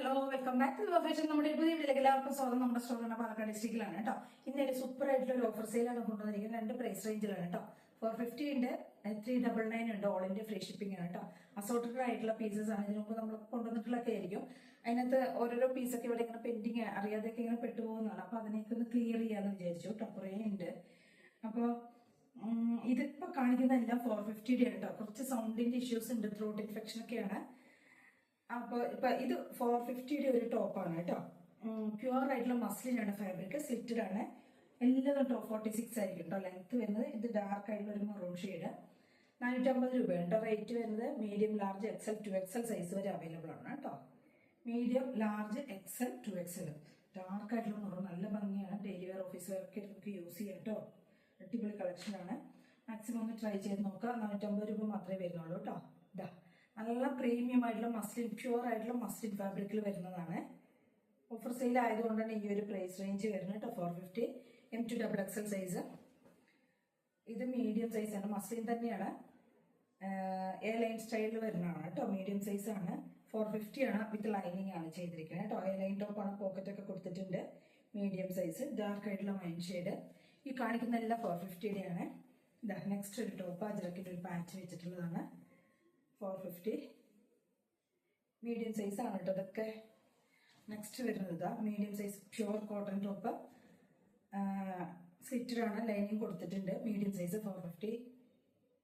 Hello, welcome back to fashion. നമ്മുടെ പുതിയ വീട്ടിലേക്ക് എല്ലാവർക്കും സ്വാഗതം. നമ്മുടെ സ്റ്റോർ പാലക്കാട് ഡിസ്ട്രിക്റ്റിലാണ് കേട്ടോ. ഇന്നൊരു സൂപ്പർ ആയിട്ടുള്ള ഒരു ഓഫർ സെയിലാണ് കൊണ്ടുവന്നിരിക്കുന്നത്. 2 പ്രൈസ് റേഞ്ചിലാണ് കേട്ടോ. 450 ഉണ്ട്, 399 ഉണ്ട്. ഓൾ ഇന്ത്യ ഫ്രീ ഷിപ്പിംഗ് ആണ് കേട്ടോ. അസോർട്ടഡ് ആയിട്ടുള്ള പീസസ് ആണ്. ഇതിനു മുമ്പ് നമ്മൾ കൊണ്ടുവന്നിട്ടുള്ളൊക്കെ ആയിരിക്കും. അതിനകത്ത് ഓരോരോ പീസൊക്കെ ഇവിടെ ഇങ്ങനെ പെൻഡിങ് അറിയാതെയൊക്കെ ഇങ്ങനെ പെട്ടുപോകുന്നതാണ്. അപ്പൊ അതിനേക്ക് ഒന്ന് ക്ലിയർ ചെയ്യാന്ന് വിചാരിച്ചു കേട്ടോ. കുറേ ഉണ്ട്. അപ്പോൾ ഇതിപ്പോ കാണിക്കുന്നതെല്ലാം 450 കേട്ടോ. കുറച്ച് സൗണ്ടിന്റെ ഇഷ്യൂസ് ഉണ്ട്, ത്രോട്ട് ഇൻഫെക്ഷൻ ഒക്കെയാണ്. അപ്പോൾ ഇത് 450 ഒരു ടോപ്പാണ് കേട്ടോ. പ്യുവർ ആയിട്ടുള്ള മസ്ലിനാണ് ഫാബ്രിക്, സ്ലിറ്റഡ് ആണ്. എല്ലാം ടോപ്പ് 46 ആയിരിക്കും കേട്ടോ ലെങ്ത് വരുന്നത്. ഇത് ഡാർക്ക് ആയിട്ടുള്ള ഒരു മെറൂൺ ഷെയ്ഡ്. 450 രൂപയാണ് കേട്ടോ റേറ്റ് വരുന്നത്. Medium, large, XL, 2XL size വരെ അവൈലബിൾ ആണ് കേട്ടോ. Medium, large, XL, 2XL. Dark ആയിട്ടുള്ള മെറൂൺ നല്ല ഭംഗിയാണ്. ഡെയിലി വെയർ, ഓഫീസ് വെയർ ഒക്കെ നമുക്ക് യൂസ് ചെയ്യാം കേട്ടോ. അടിപൊളി കളക്ഷനാണ്. മാക്സിമം ഒന്ന് ട്രൈ ചെയ്ത് നോക്കാം. 450 രൂപ മാത്രമേ വരുന്നുള്ളൂ കേട്ടോ. ഇതാ നല്ല പ്രീമിയം ആയിട്ടുള്ള മസ്ലിൻ, പ്യുവർ ആയിട്ടുള്ള മസ്ലിൻ ഫാബ്രിക്കിൽ വരുന്നതാണ്. ഓഫർ സെയിൽ ആയതുകൊണ്ടാണ് ഈ ഒരു പ്രൈസ് റേഞ്ച് വരുന്നത് കേട്ടോ. 450 M2 XXL സൈസ്. ഇത് മീഡിയം സൈസ് ആണ്, മസ്ലിൻ തന്നെയാണ്. എ ലൈൻ സ്റ്റൈലിൽ വരുന്നതാണ് കേട്ടോ. മീഡിയം സൈസ് ആണ്. 450 ആണ്. വിത്ത് ലൈനിങ് ആണ് ചെയ്തിരിക്കുന്നത് കേട്ടോ. എ ലൈൻ ടോപ്പ് ആണ്, പോക്കറ്റ് ഒക്കെ കൊടുത്തിട്ടുണ്ട്. മീഡിയം സൈസ്, ഡാർക്ക് ആയിട്ടുള്ള വൈൻ ഷെയ്ഡ്. ഈ കാണിക്കുന്ന എല്ലാം 450 ആണ്. ഇതാ നെക്സ്റ്റ് ഒരു ടോപ്പ്, അജറക്കിന്റെ ഒരു പാച്ച് വെച്ചിട്ടുള്ളതാണ്. 450 മീഡിയം സൈസ് ആണ് കേട്ടോ ഇതൊക്കെ. നെക്സ്റ്റ് വരുന്നത് ഇതാ medium size pure cotton top, slitted ആണ്, ലൈനിങ് കൊടുത്തിട്ടുണ്ട്. Medium size 450.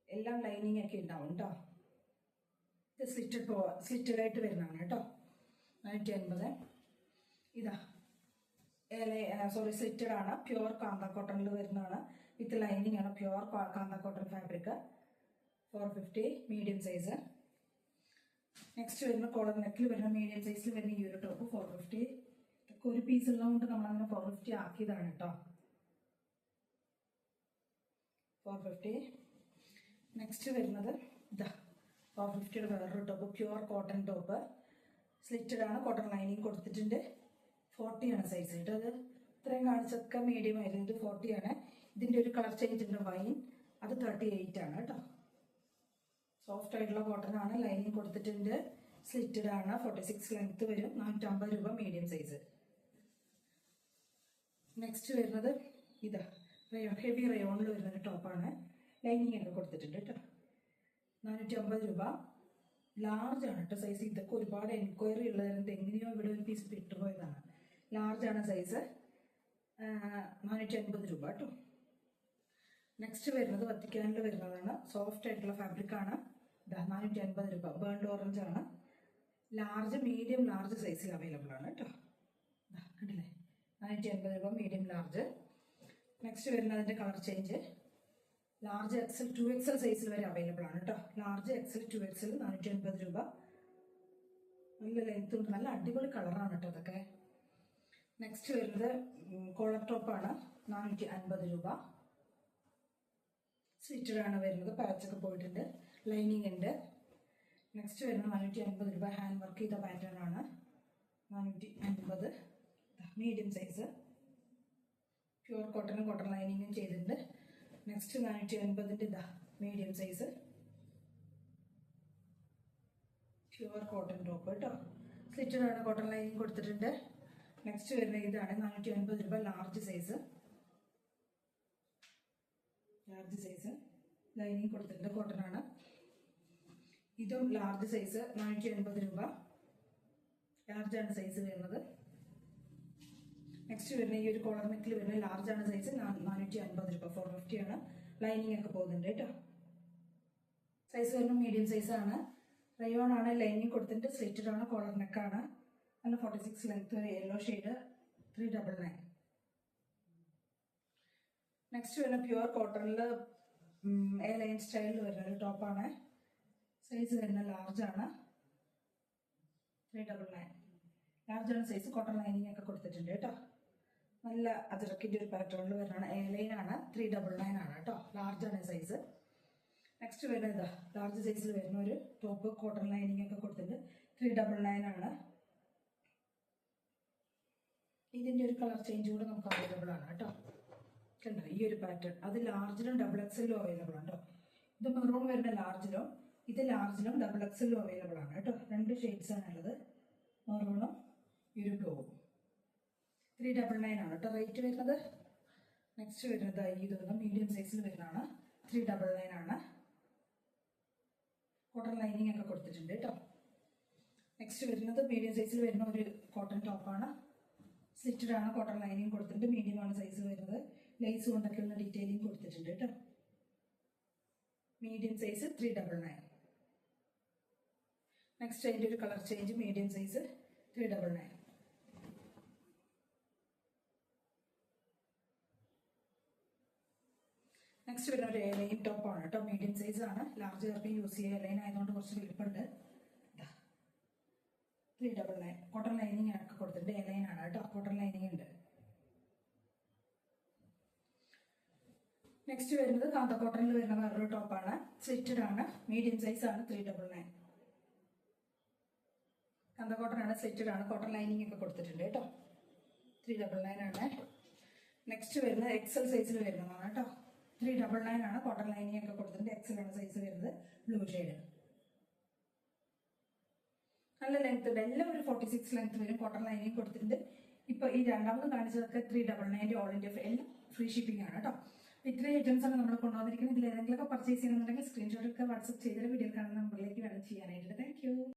എല്ലാം ലൈനിങ് ഒക്കെ ഉണ്ടാവും കേട്ടോ. ഇത് സ്ലിറ്റഡ് ആയിട്ട് വരുന്നതാണ് കേട്ടോ. 450. ഇതാ സ്ലിറ്റഡ് ആണ്, പ്യുവർ കാന്ത കോട്ടണിൽ വരുന്നതാണ്. വിത്ത് ലൈനിങ് ആണ്, പ്യുവർ കാന്ത cotton fabric. 450 medium size. Next വരുന്ന കോളർ നെക്കിൽ വരുന്ന മീഡിയം സൈസിൽ വരുന്ന ഈ ഒരു ടോപ്പ് 450. ഇതൊക്കെ ഒരു പീസ് ഉള്ളതുകൊണ്ട് നമ്മളങ്ങനെ 450 ആക്കിയതാണ് കേട്ടോ. 450. നെക്സ്റ്റ് വരുന്നത് ഇതാ 450യുടെ വേറൊരു top, pure cotton top, slitted ആണ്, കോട്ടൺ ലൈനിങ് കൊടുത്തിട്ടുണ്ട്. 40 ആണ് സൈസ് കേട്ടോ. അത് ഇത്രയും കാണിച്ചൊക്കെ മീഡിയം ആയിരുന്നു. ഇത് 40 ആണ്. ഇതിന്റെ ഒരു കളർ ചേഞ്ച് ഉണ്ട്, വൈൻ. അത് 38 ആണ് കേട്ടോ. സോഫ്റ്റ് ആയിട്ടുള്ള കോട്ടൺ ആണ്, ലൈനിങ് കൊടുത്തിട്ടുണ്ട്. സ്ലിറ്റഡ് ആണ്, 46 ലെങ്ത് വരും. 450 രൂപ മീഡിയം സൈസ്. നെക്സ്റ്റ് വരുന്നത് ഇതാ ഹെവി റയോണിൽ വരുന്ന ടോപ്പാണ്. ലൈനിങ് ഒക്കെ കൊടുത്തിട്ടുണ്ട് കേട്ടോ. 450 രൂപ. ലാർജ് ആണ് കേട്ടോ സൈസ്. ഇതൊക്കെ ഒരുപാട് എൻക്വയറി ഉള്ളതായിരുന്നു. എങ്ങനെയോ ഇവിടെ ഒരു പീസ് വിട്ടുപോയതാണ്. ലാർജ് ആണ് സൈസ്. 450 രൂപ കേട്ടോ. നെക്സ്റ്റ് വരുന്നത് വത്തിക്കാനിൽ വരുന്നതാണ്. സോഫ്റ്റ് ആയിട്ടുള്ള ഫാബ്രിക് ആണ്. 450 രൂപ. ബേൺഡ് ഓറഞ്ച് ആണ്. ലാർജ്, മീഡിയം, ലാർജ് സൈസിൽ അവൈലബിൾ ആണ് കേട്ടോ. കണ്ടില്ലേ, 450 രൂപ മീഡിയം, ലാർജ്. നെക്സ്റ്റ് വരുന്നതിന്റെ colour change. Large, XL, 2XL സൈസിൽ വരെ അവൈലബിൾ ആണ് കേട്ടോ. ലാർജ്, എക്സൽ, 2XL 450 രൂപ. നല്ല ലെങ്ത് ഉണ്ട്, നല്ല അടിപൊളി കളറാണ് കേട്ടോ അതൊക്കെ. നെക്സ്റ്റ് വരുന്നത് കോളർ ടോപ്പാണ്. 450 രൂപ. സ്ലിറ്റഡ് ആണ് വരുന്നത്, പാച്ചൊക്കെ പോയിട്ടുണ്ട്, ലൈനിങ് ഉണ്ട്. നെക്സ്റ്റ് വരുന്നത് 450 രൂപ. ഹാൻഡ് വർക്ക് ചെയ്ത പാറ്റേൺ ആണ്. 450 മീഡിയം സൈസ്. പ്യുവർ കോട്ടണും കോട്ടൺ ലൈനിങ്ങും ചെയ്തിട്ടുണ്ട്. നെക്സ്റ്റ് 450ന്റെ ഇതാ medium size, pure cotton top കേട്ടോ. സ്ലിറ്റഡ് ആണ്, കോട്ടൺ ലൈനിങ് കൊടുത്തിട്ടുണ്ട്. നെക്സ്റ്റ് വരുന്നത് ഇതാണ് 450 രൂപ. Large size, large size, lining കൊടുത്തിട്ടുണ്ട്, കോട്ടൺ ആണ്. ഇതും ലാർജ് സൈസ്, 450 രൂപ. ലാർജ് ആണ് സൈസ് വരുന്നത്. നെക്സ്റ്റ് വരുന്ന ഈ ഒരു കോളർ നെക്കിൽ വരുന്ന ലാർജ് ആണ് സൈസ്. 450 രൂപ. 450 ആണ്. ലൈനിങ് ഒക്കെ പോകുന്നുണ്ട് കേട്ടോ. സൈസ് വരുന്ന മീഡിയം സൈസ് ആണ്. റയോൺ ആണ്, ലൈനിങ് കൊടുത്തിട്ട്. സ്ലിറ്റഡ് ആണ്, കോളർ നെക്കാണ്. നല്ല 46 ലെങ്ത് വരെ. Yellow shade 399. നെക്സ്റ്റ് വരുന്ന പ്യുവർ കോട്ടണിൽ എ ലൈൻ സ്റ്റൈലിൽ വരുന്ന ഒരു ടോപ്പാണ്. സൈസ് വരുന്ന ലാർജ് ആണ്, 399. ലാർജ് ആണ് സൈസ്. കോട്ടൺ ലൈനിങ് ഒക്കെ കൊടുത്തിട്ടുണ്ട് കേട്ടോ. നല്ല അജറക്കിന്റെ ഒരു പാറ്റേണിൽ വരുന്നതാണ്. എ ലൈൻ ആണ്, 399 ആണ് കേട്ടോ. ലാർജ് ആണ് സൈസ്. നെക്സ്റ്റ് വരുന്നത് ഇതാ ലാർജ് സൈസിൽ വരുന്ന ഒരു ടോപ്പ്, കോട്ടൺ ലൈനിങ് ഒക്കെ കൊടുത്തിട്ടുണ്ട്. 399 ആണ്. ഇതിന്റെ ഒരു കളർ ചേഞ്ച് കൂടെ നമുക്ക് അവൈലബിൾ ആണ് കേട്ടോ. കണ്ടോ ഈ ഒരു പാറ്റേൺ. അത് ലാർജിലും XXL അവൈലബിൾ ആണ് കേട്ടോ. ഇത് മെറൂൺ വരുന്ന ലാർജിലും ഇത് ലാർജിലും XXL അവൈലബിൾ ആണ് കേട്ടോ. 2 ഷെയ്ഡ്സ് ആണുള്ളത്, മെറൂണും ഈ ഒരു ബ്ലൂ 399 ആണ് കേട്ടോ റേറ്റ് വരുന്നത്. നെക്സ്റ്റ് വരുന്നത് ഇത് മീഡിയം സൈസിൽ വരുന്നതാണ്, 399 ആണ്. കോട്ടൺ ലൈനിങ് ഒക്കെ കൊടുത്തിട്ടുണ്ട് കേട്ടോ. നെക്സ്റ്റ് വരുന്നത് മീഡിയം സൈസിൽ വരുന്ന ഒരു കോട്ടൺ ടോപ്പാണ്, സ്ലിറ്റഡ് ആണ്, കോട്ടൺ ലൈനിങ് കൊടുത്തിട്ടുണ്ട്, മീഡിയം ആണ് സൈസ് വരുന്നത്, ലേസ് കൊണ്ടൊക്കെയുള്ള ഡീറ്റെയിലിംഗ് കൊടുത്തിട്ടുണ്ട് കേട്ടോ. Medium size 399. നെക്സ്റ്റ് അതിൻ്റെ ഒരു colour change, medium size 399. Next വരുന്ന ഒരു എയർലൈൻ ടോപ്പാണ് കേട്ടോ, മീഡിയം സൈസ് ആണ്, ലാർജ് പേർക്ക് യൂസ് ചെയ്യുക, എയർലൈൻ ആയതുകൊണ്ട് കുറച്ച് വലിപ്പമുണ്ട്. 399. കോട്ടൺ ലൈനിങ് ഒക്കെ കൊടുത്തിട്ടുണ്ട്, എയർലൈൻ ആണ് കേട്ടോ, കോട്ടൺ ലൈനിങ് ഉണ്ട്. നെക്സ്റ്റ് വരുന്നത് കാന്ത കോട്ടണിൽ വരുന്ന വേറൊരു ടോപ്പാണ്, സ്ലിറ്റഡ് ആണ്, മീഡിയം സൈസ് ആണ്, 399. കാന്ത കോട്ടൺ ആണ്, സ്ലിറ്റഡ് ആണ്, കോട്ടൺ ലൈനിങ് ഒക്കെ കൊടുത്തിട്ടുണ്ട് കേട്ടോ, 399 ആണ്. നെക്സ്റ്റ് വരുന്നത് എക്സൽ സൈസിൽ വരുന്നതാണ് കേട്ടോ, 399 ആണ്, കോട്ടൺ ലൈനിങ് ഒക്കെ കൊടുത്തിട്ടുണ്ട്, എക്സൽ ആണ് സൈസ് വരുന്നത്, ബ്ലൂ ഷെയ്ഡ്. നല്ല ലെങ്ത് ഉണ്ട്, എല്ലാം ഒരു 46 ലെങ്ത് വരും, കോട്ടൺ ലൈനിങ് കൊടുത്തിട്ടുണ്ട്. ഇപ്പൊ ഈ രണ്ടാമത് കാണിച്ചതൊക്കെ 399 ഓൾ ഇന്ത്യ എല്ലാം ഫ്രീ ഷിപ്പിംഗ് ആണ് കേട്ടോ. ഇത്രയും ഐറ്റംസ് ആണ് നമ്മൾ കൊണ്ടുവന്നിരിക്കുന്നത്. ഇതിൽ ഏതെങ്കിലുമൊക്കെ പർച്ചേസ് ചെയ്യണമെന്നുണ്ടെങ്കിൽ സ്ക്രീൻഷോട്ട് ഒക്കെ വാട്സ്ആപ്പ് ചെയ്ത വീഡിയോ കാണുന്ന നമ്പറിലേക്ക് വേണം ചെയ്യാനായിട്ട്. Thank you.